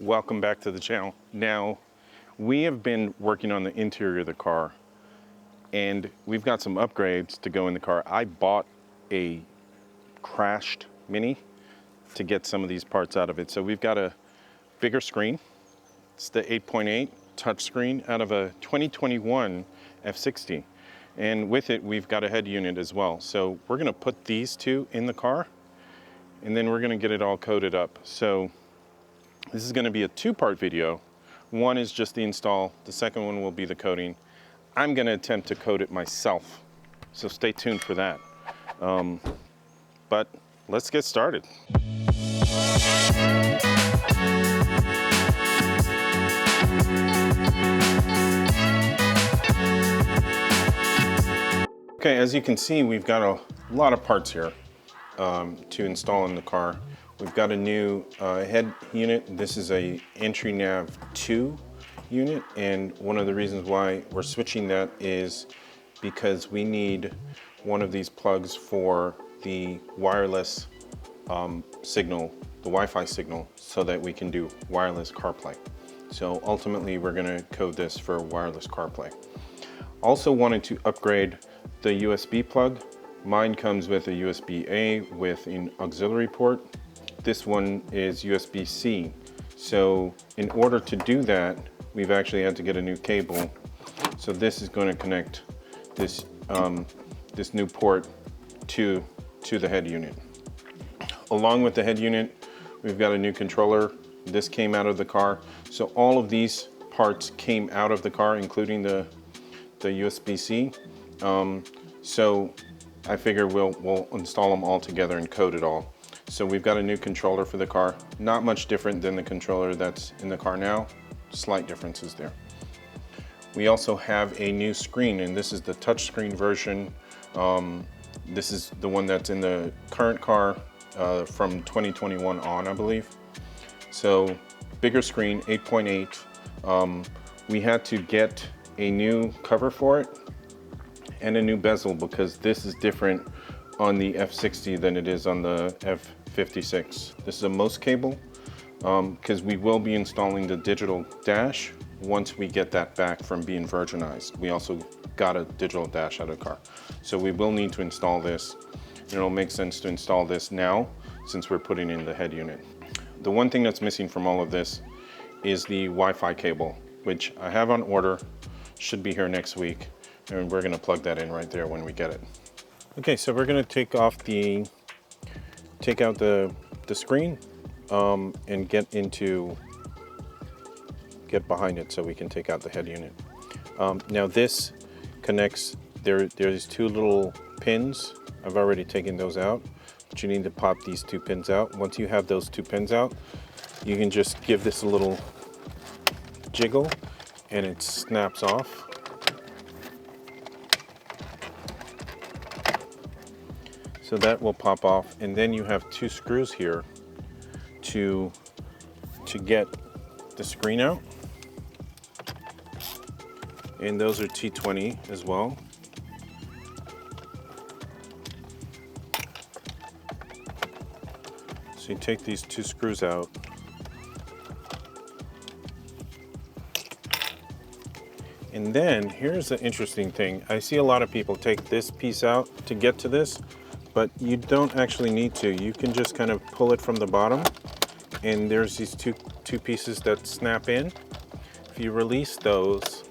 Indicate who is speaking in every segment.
Speaker 1: Welcome back to the channel. Now, we have been working on the interior of the car and we've got some upgrades to go in the car. I bought a crashed Mini to get some of these parts out of it. So we've got a bigger screen. It's the 8.8 touchscreen out of a 2021 F60. And with it, we've got a head unit as well. So we're gonna put these two in the car and then we're gonna get it all coated up. So this is gonna be a two-part video. One is just the install. The second one will be the coating. I'm gonna attempt to coat it myself. So stay tuned for that. But let's get started. Okay, as you can see, we've got a lot of parts here to install in the car. We've got a new head unit. This is a entry nav 2 unit, and one of the reasons why we're switching that is because we need one of these plugs for the wireless signal, the Wi-Fi signal, so that we can do wireless CarPlay. So ultimately, we're gonna code this for wireless CarPlay. Also wanted to upgrade the USB plug. Mine comes with a USB-A with an auxiliary port. This one is USB-C. So in order to do that, we've actually had to get a new cable. So this is going to connect this, this new port to the head unit. Along with the head unit, we've got a new controller. This came out of the car. So all of these parts came out of the car, including the USB-C. So I figure we'll install them all together and code it all. So we've got a new controller for the car. Not much different than the controller that's in the car now. Slight differences there. We also have a new screen, and this is the touchscreen version. This is the one that's in the current car from 2021 on, I believe. So bigger screen, 8.8. We had to get a new cover for it and a new bezel because this is different on the F60 than it is on the F56. This is a MOS cable because we will be installing the digital dash once we get that back from being virginized. We also got a digital dash out of the car. So we will need to install this. And it'll make sense to install this now since we're putting in the head unit. The one thing that's missing from all of this is the Wi-Fi cable, which I have on order, should be here next week. And we're gonna plug that in right there when we get it. Okay, so we're gonna take out the screen and get behind it so we can take out the head unit. Now this connects, there's two little pins. I've already taken those out, but you need to pop these two pins out. Once you have those two pins out, you can just give this a little jiggle and it snaps off. So that will pop off, and then you have two screws here to get the screen out. And those are T20 as well. So you take these two screws out. And then here's the interesting thing. I see a lot of people take this piece out to get to this, but you don't actually need to. You can just kind of pull it from the bottom, and there's these two pieces that snap in. If you release those,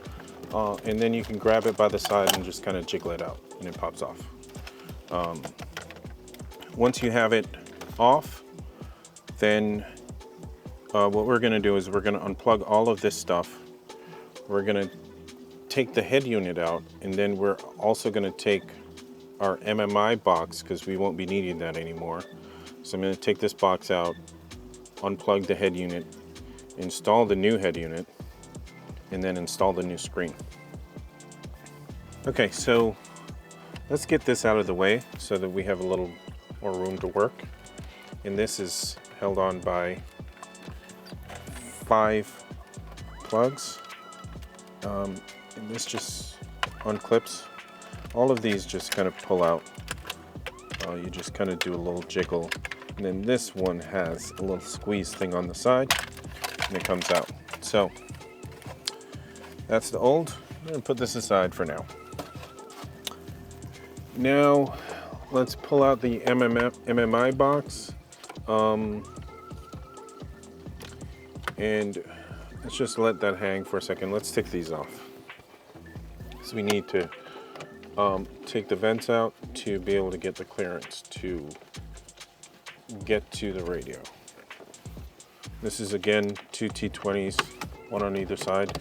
Speaker 1: and then you can grab it by the side and just kind of jiggle it out, and it pops off. Once you have it off, then what we're gonna do is we're gonna unplug all of this stuff. We're gonna take the head unit out, and then we're also gonna take our MMI box because we won't be needing that anymore. So I'm going to take this box out, unplug the head unit, install the new head unit, and then install the new screen. Okay, so let's get this out of the way so that we have a little more room to work. And this is held on by 5 plugs. And this just unclips. All of these just kind of pull out. You just kind of do a little jiggle. And then this one has a little squeeze thing on the side. and it comes out. So that's the old. I'm going to put this aside for now. Now let's pull out the MMI box, and let's just let that hang for a second. Let's take these off. So we need to take the vents out to be able to get the clearance to get to the radio. This is again 2 T20s, one on either side.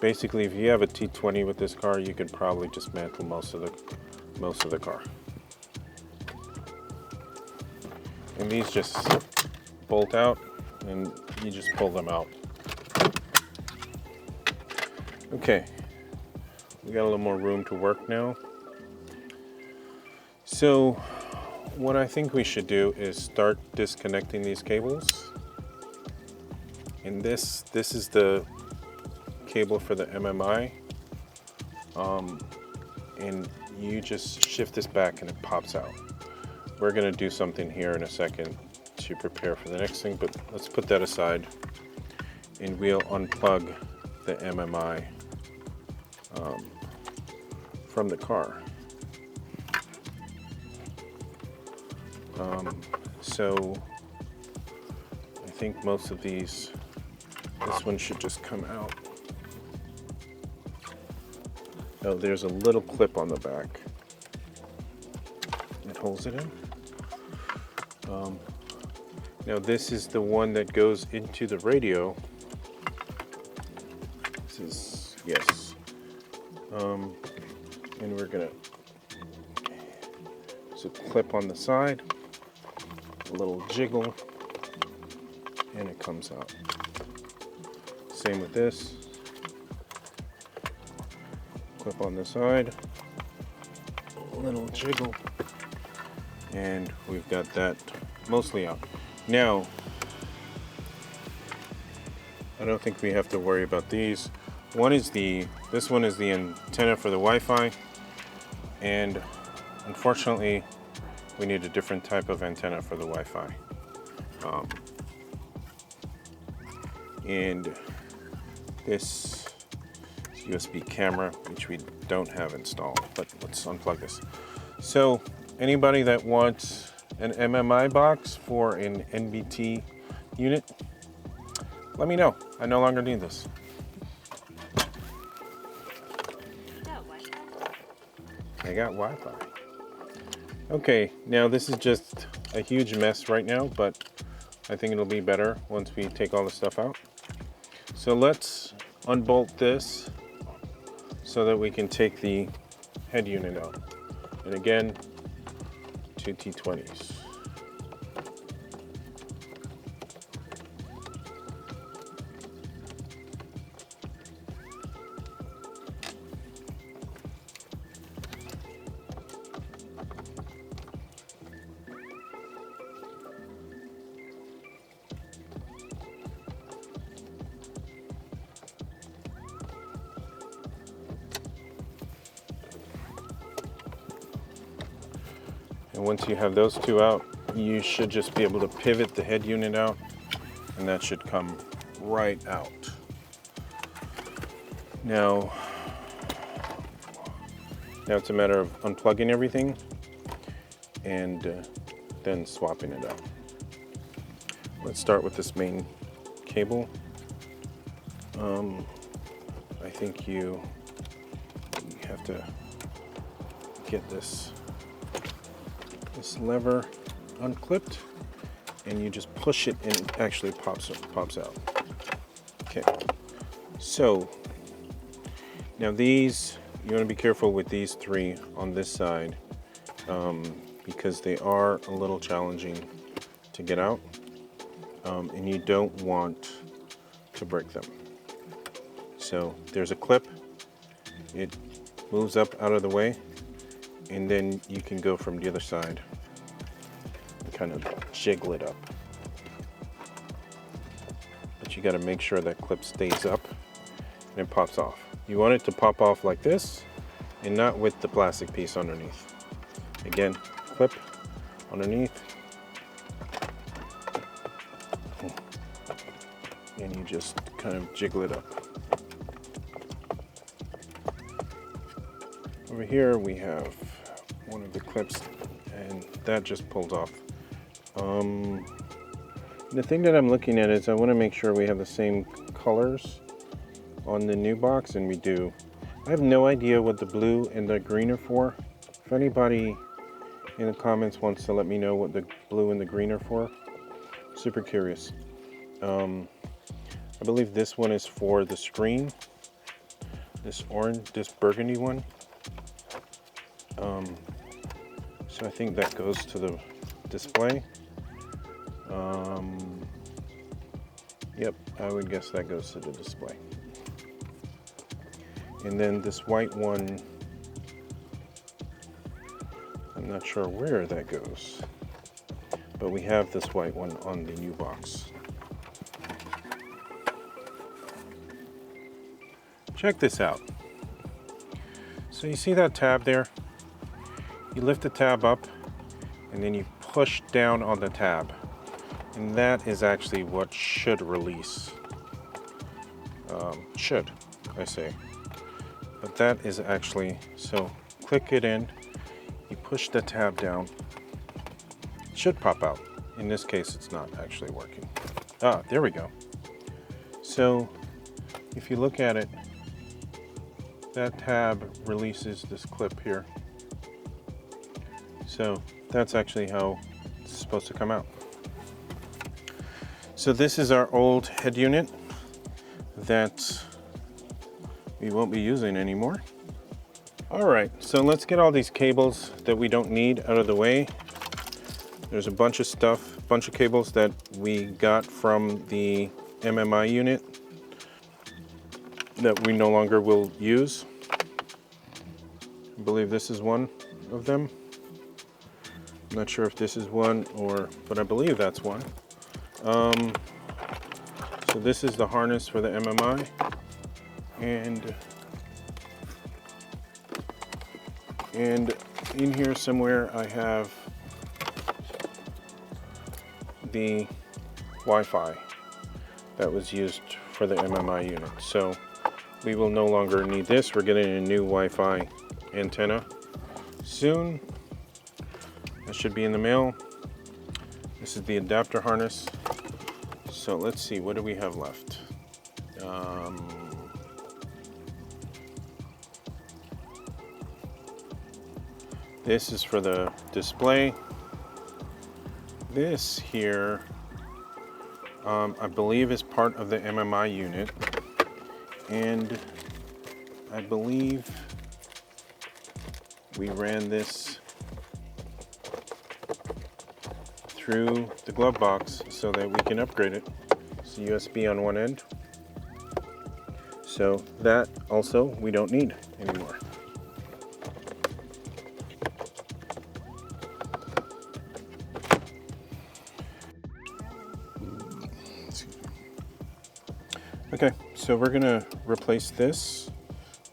Speaker 1: Basically, if you have a T20 with this car, you could probably dismantle most of the car. And these just bolt out, and you just pull them out. Okay, we got a little more room to work now. So what I think we should do is start disconnecting these cables. And this is the cable for the MMI, and you just shift this back and it pops out. We're going to do something here in a second to prepare for the next thing, but let's put that aside and we'll unplug the MMI from the car. So I think most of these, this one should just come out. Oh, there's a little clip on the back that holds it in. Now this is the one that goes into the radio. This is, yes. And we're gonna, there's a clip on the side, a little jiggle, and it comes out. Same with this. Clip on the side, a little jiggle, and we've got that mostly out. Now, I don't think we have to worry about these. This one is the antenna for the Wi-Fi, and unfortunately, we need a different type of antenna for the Wi-Fi. And this USB camera, which we don't have installed, but let's unplug this. So anybody that wants an MMI box for an NBT unit, let me know. I no longer need this. I got Wi-Fi. Okay, now this is just a huge mess right now, but I think it'll be better once we take all the stuff out. So let's unbolt this so that we can take the head unit out. And again, 2 T20s. And once you have those two out, you should just be able to pivot the head unit out, and that should come right out. Now it's a matter of unplugging everything and then swapping it out. Let's start with this main cable. I think you have to get this lever unclipped, and you just push it and it actually pops out. Okay, so now these, you want to be careful with these three on this side because they are a little challenging to get out, and you don't want to break them. So there's a clip, it moves up out of the way, and then you can go from the other side and kind of jiggle it up. But you got to make sure that clip stays up and it pops off. You want it to pop off like this and not with the plastic piece underneath. Again, clip underneath, and you just kind of jiggle it up. Over here we have one of the clips, and that just pulled off. The thing that I'm looking at is I want to make sure we have the same colors on the new box, and we do. I have no idea what the blue and the green are for. If anybody in the comments wants to let me know what the blue and the green are for, super curious. I believe this one is for the screen, this orange, this burgundy one. So I think that goes to the display. Yep, I would guess that goes to the display. And then this white one, I'm not sure where that goes, but we have this white one on the new box. Check this out. So you see that tab there? You lift the tab up and then you push down on the tab. And that is actually what should release. Should, I say. But that is actually, so click it in, you push the tab down, it should pop out. In this case, it's not actually working. Ah, there we go. So if you look at it, that tab releases this clip here. So that's actually how it's supposed to come out. So this is our old head unit that we won't be using anymore. All right, so let's get all these cables that we don't need out of the way. There's a bunch of stuff, bunch of cables that we got from the MMI unit that we no longer will use. I believe this is one of them. I'm not sure if this is one but I believe that's one. So this is the harness for the MMI, and in here somewhere I have the Wi-Fi that was used for the MMI unit. So we will no longer need this. We're getting a new Wi-Fi antenna soon. That should be in the mail. This is the adapter harness. So let's see, what do we have left? This is for the display. This here, I believe is part of the MMI unit. And I believe we ran this through the glove box so that we can upgrade it. It's USB on one end. So that also we don't need anymore. Okay, so we're gonna replace this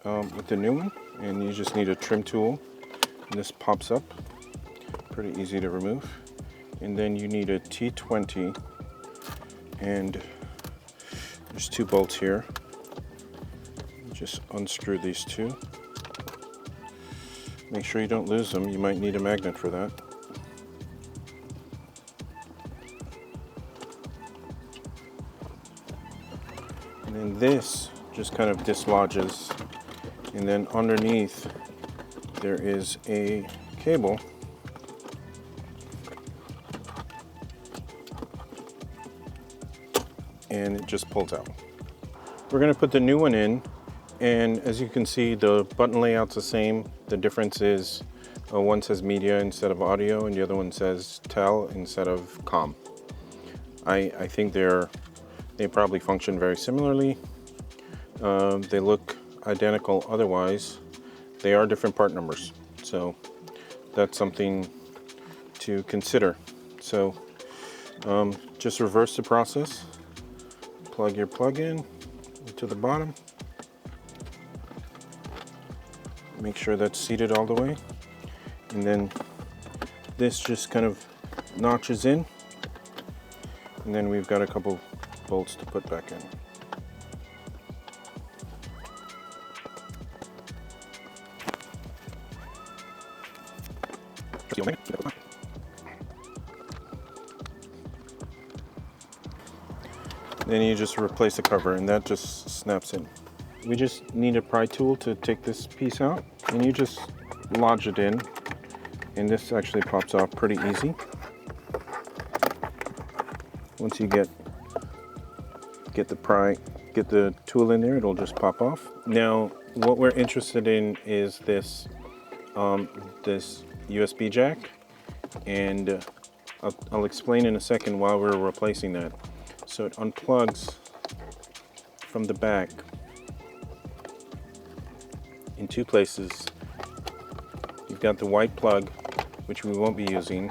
Speaker 1: with the new one, and you just need a trim tool. And this pops up, pretty easy to remove. And then you need a T20, and there's two bolts here. Just unscrew these two. Make sure you don't lose them. You might need a magnet for that. And then this just kind of dislodges. And then underneath there is a cable. And it just pulls out. We're gonna put the new one in, and as you can see, the button layout's the same. The difference is one says media instead of audio, and the other one says tel instead of comm. I think they probably function very similarly. They look identical otherwise. They are different part numbers, so that's something to consider. So just reverse the process. Plug your plug in to the bottom. Make sure that's seated all the way. And then this just kind of notches in. And then we've got a couple bolts to put back in. Then you just replace the cover and that just snaps in. We just need a pry tool to take this piece out, and you just lodge it in, and this actually pops off pretty easy. Once you get the tool in there, it'll just pop off. Now, what we're interested in is this this USB jack, and I'll explain in a second while we're replacing that. So it unplugs from the back in two places. You've got the white plug, which we won't be using,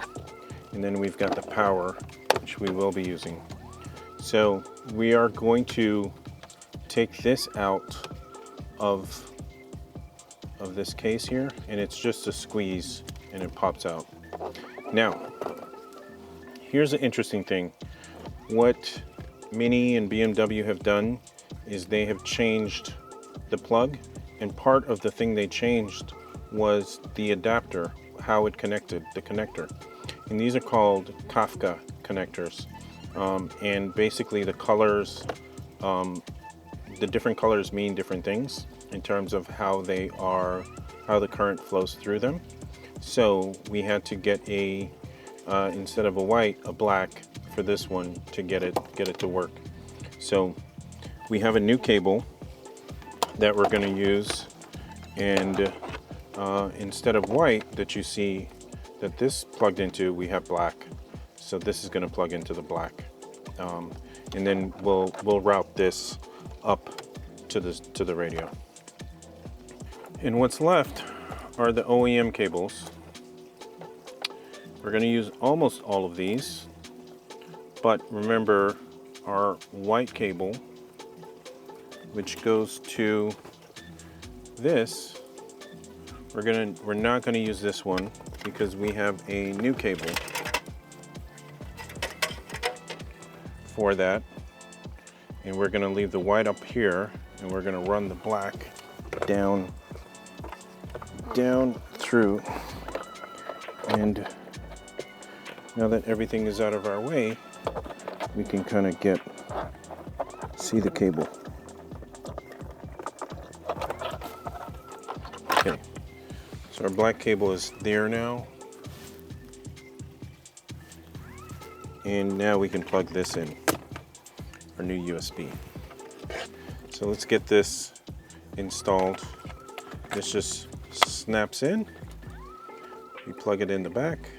Speaker 1: and then we've got the power, which we will be using. So we are going to take this out of this case here, and it's just a squeeze and it pops out. Now, here's an interesting thing. What Mini and BMW have done is they have changed the plug, and part of the thing they changed was the adapter, how it connected, the connector. And these are called Kafka connectors. And basically the colors, the different colors mean different things in terms of how the current flows through them. So we had to get instead of a white, a black for this one to get it to work. So we have a new cable that we're going to use, and instead of white that you see that this plugged into, we have black. So this is going to plug into the black, and then we'll route this up to the radio. And what's left are the OEM cables. We're going to use almost all of these, but remember our white cable, which goes to this, we're not going to use this one because we have a new cable for that, and we're going to leave the white up here, and we're going to run the black down through. And now that everything is out of our way, we can kind of see the cable. Okay, so our black cable is there now, and now we can plug this in, our new USB. So let's get this installed. This just snaps in. We plug it in the back.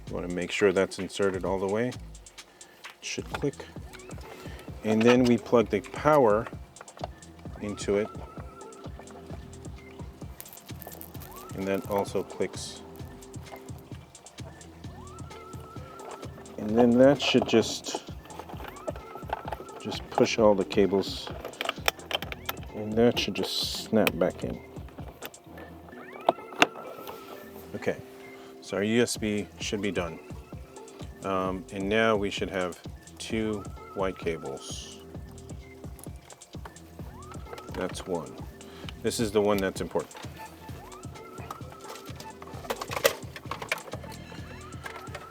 Speaker 1: You want to make sure that's inserted all the way. It should click. And then we plug the power into it. And that also clicks. And then that should just push all the cables, and that should just snap back in. Okay, so our USB should be done. And now we should have two white cables. That's one. This is the one that's important.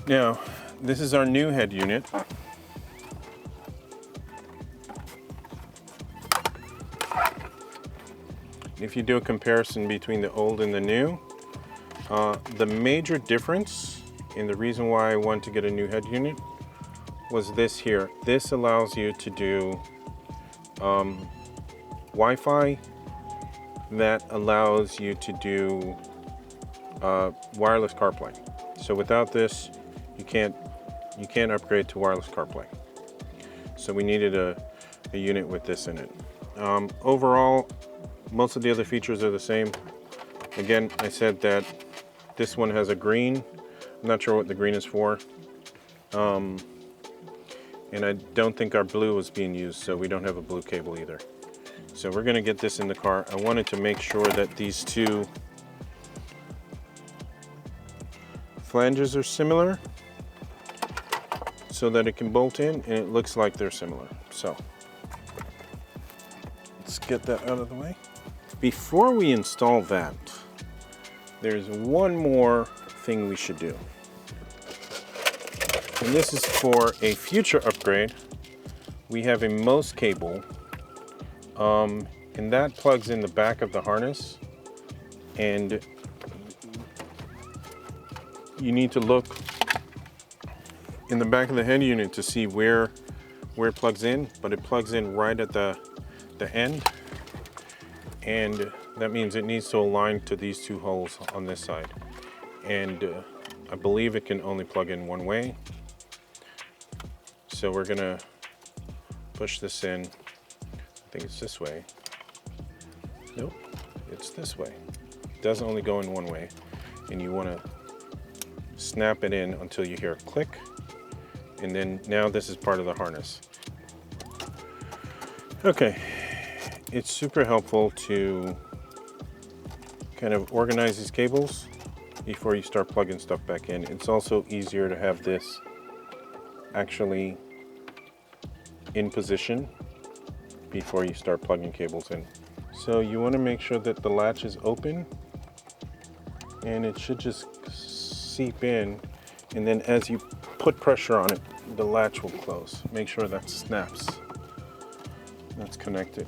Speaker 1: Now, this is our new head unit. If you do a comparison between the old and the new, the major difference and the reason why I wanted to get a new head unit was this here. This allows you to do Wi-Fi. That allows you to do wireless CarPlay. So without this, you can't upgrade to wireless CarPlay. So we needed a unit with this in it. Overall, most of the other features are the same. Again, I said that this one has a green. I'm not sure what the green is for. And I don't think our blue was being used, so we don't have a blue cable either. So we're gonna get this in the car. I wanted to make sure that these two flanges are similar so that it can bolt in, and it looks like they're similar. So let's get that out of the way. Before we install that, there's one more thing we should do. And this is for a future upgrade. We have a MOS cable, and that plugs in the back of the harness. And you need to look in the back of the head unit to see where it plugs in, but it plugs in right at the end. And that means it needs to align to these two holes on this side. And I believe it can only plug in one way. So we're gonna push this in. I think it's this way. Nope, it's this way. It does only go in one way. And you wanna snap it in until you hear a click. And then now this is part of the harness. Okay, it's super helpful to kind of organize these cables before you start plugging stuff back in. It's also easier to have this actually in position before you start plugging cables in. So you want to make sure that the latch is open, and it should just seep in, and then as you put pressure on it, the latch will close. Make sure that snaps. That's connected.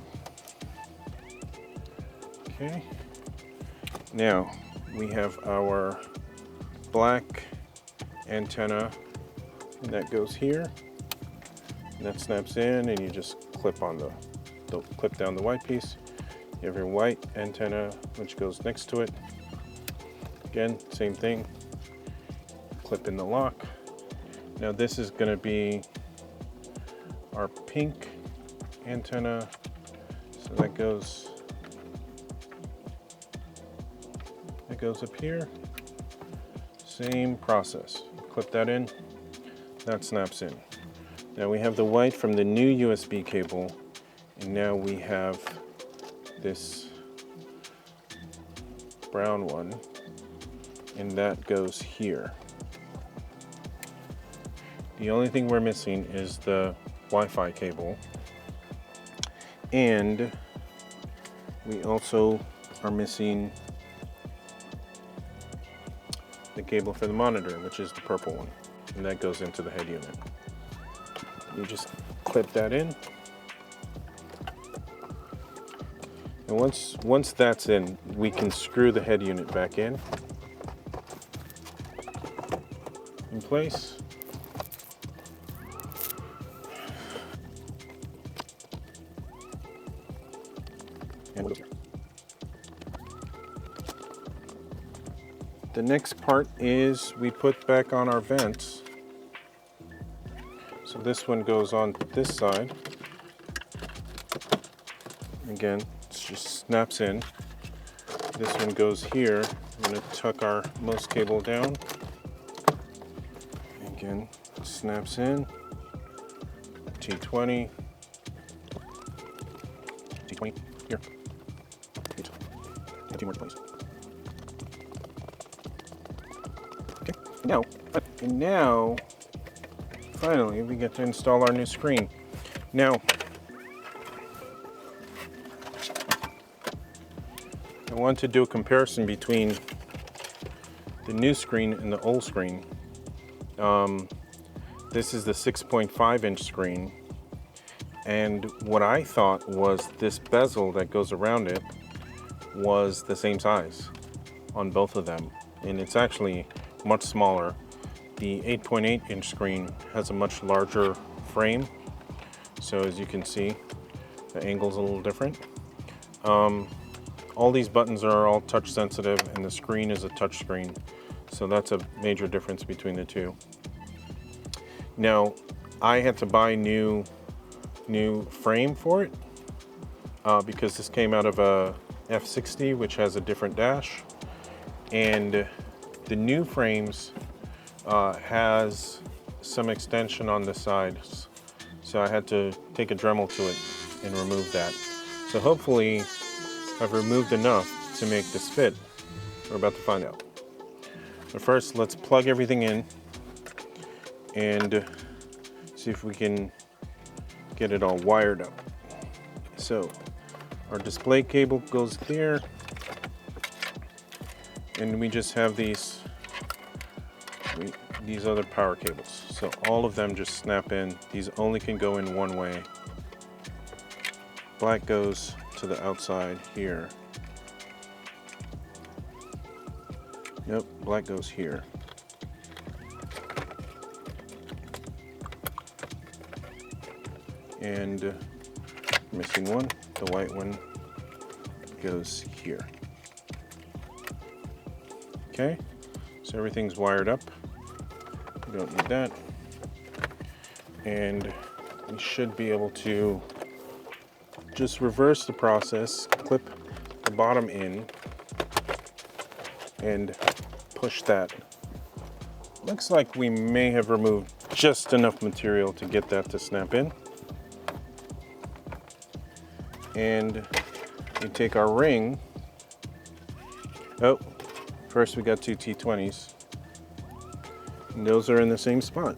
Speaker 1: Okay. Now we have our black antenna that goes here. And that snaps in, and you just clip on the clip down the white piece. You have your white antenna, which goes next to it. Again, same thing. Clip in the lock. Now this is going to be our pink antenna. So that goes up here. Same process. Clip that in. That snaps in. Now we have the white from the new USB cable, and now we have this brown one, and that goes here. The only thing we're missing is the Wi-Fi cable, and we also are missing the cable for the monitor, which is the purple one, and that goes into the head unit. You just clip that in, and once that's in, we can screw the head unit back in place. And we'll go here. The next part is we put back on our vents. So this one goes on this side. Again, it just snaps in. This one goes here. I'm going to tuck our MOS cable down. Again, snaps in. T20. T20. Here. T20 more, please. Okay. Now, finally, we get to install our new screen. Now, I want to do a comparison between the new screen and the old screen. This is the 6.5 inch screen, and what I thought was this bezel that goes around it was the same size on both of them, and it's actually much smaller. The 8.8 inch screen has a much larger frame, so as you can see, the angle's a little different. All these buttons are all touch sensitive, and the screen is a touch screen, so that's a major difference between the two. Now, I had to buy new frame for it because this came out of a F60, which has a different dash, and the new frames has some extension on the sides, so I had to take a Dremel to it and remove that. So hopefully I've removed enough to make this fit. We're about to find out. But first, let's plug everything in and see if we can get it all wired up. So our display cable goes there, and we just have these other power cables. So all of them just snap in. These only can go in one way. Black goes to the outside here. Nope, black goes here. And missing one, the white one goes here. Okay, so everything's wired up. We don't need that. And we should be able to just reverse the process, clip the bottom in, and push that. Looks like we may have removed just enough material to get that to snap in. And we take our ring. Oh, first we got two T20s. And those are in the same spot.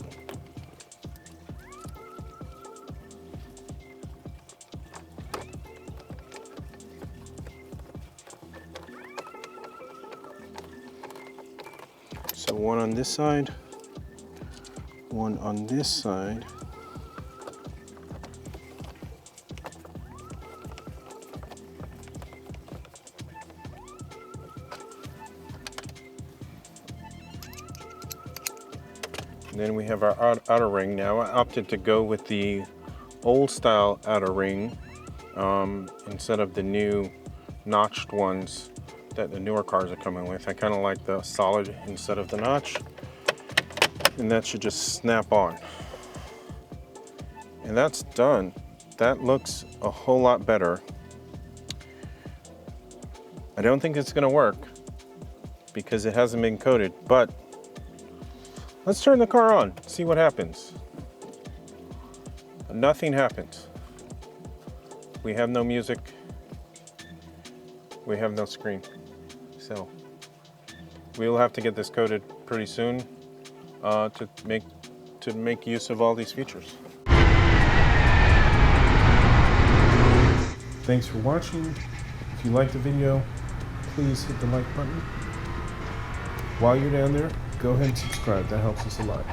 Speaker 1: So one on this side, one on this side. And then we have our outer ring. Now I opted to go with the old style outer ring instead of the new notched ones that the newer cars are coming with. I kind of like the solid instead of the notch, and that should just snap on. And that's done. That looks a whole lot better. I don't think it's gonna work because it hasn't been coated, but let's turn the car on, see what happens. Nothing happens. We have no music. We have no screen. So we'll have to get this coated pretty soon to make use of all these features. Thanks for watching. If you liked the video, please hit the like button. While you're down there, go ahead and subscribe. That helps us a lot.